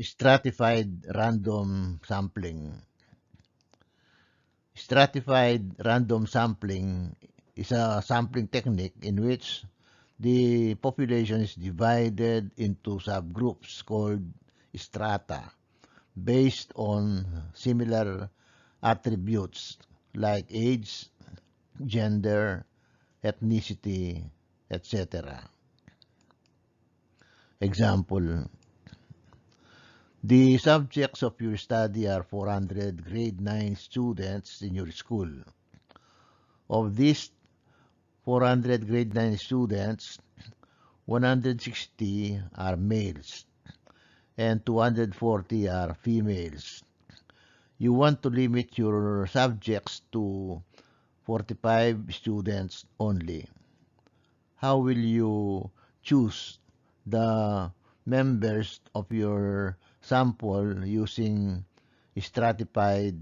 Stratified random sampling. Stratified random sampling is a sampling technique in which the population is divided into subgroups called strata based on similar attributes like age, gender, ethnicity, etc. Example, the subjects of your study are 400 grade 9 students in your school. Of these 400 grade 9 students, 160 are males and 240 are females. You want to limit your subjects to 45 students only. How will you choose the members of your sample using stratified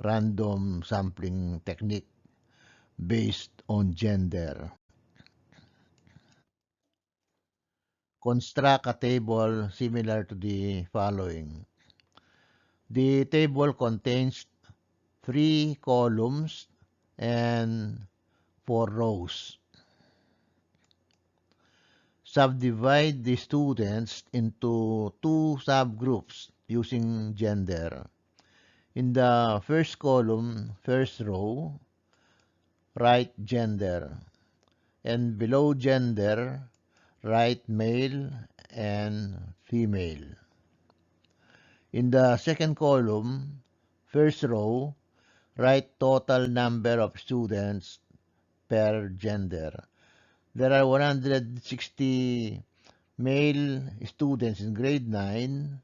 random sampling technique based on gender? Construct a table similar to the following. The table contains 3 columns and 4 rows. Subdivide the students into 2 subgroups using gender. In the first column, first row, write gender, and below gender, write male and female. In the second column, first row, write total number of students per gender. There are 160 male students in grade 9,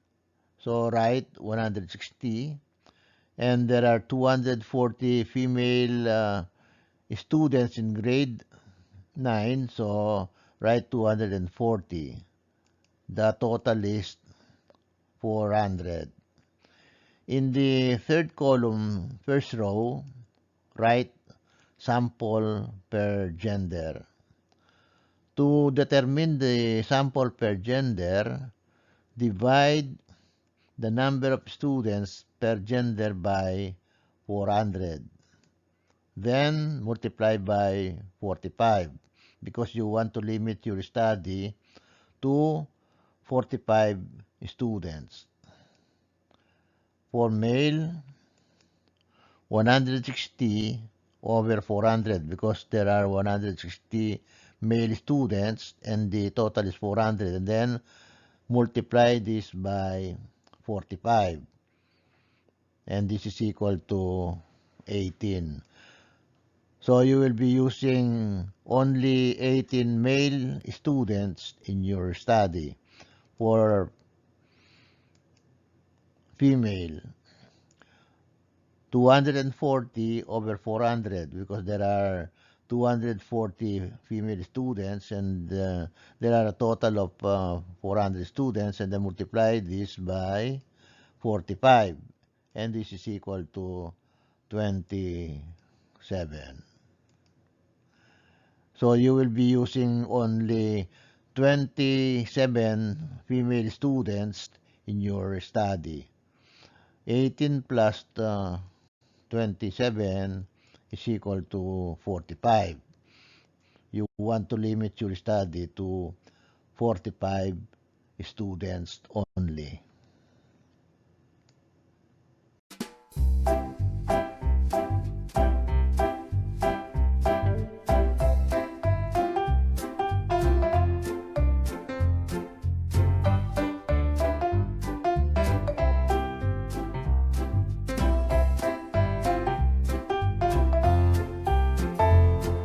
so write 160. And there are 240 female students in grade 9, so write 240. The total is 400. In the third column, first row, write sample per gender. To determine the sample per gender, divide the number of students per gender by 400. Then multiply by 45 because you want to limit your study to 45 students. For male, 160 over 400 because there are 160 male students and the total is 400, and then multiply this by 45, and this is equal to 18. So you will be using only 18 male students in your study. For female, 240 over 400 because there are 240 female students, and there are a total of 400 students, and then multiply this by 45, and this is equal to 27. So you will be using only 27 female students in your study. 18 plus 27 is equal to 45. You want to limit your study to 45 students only.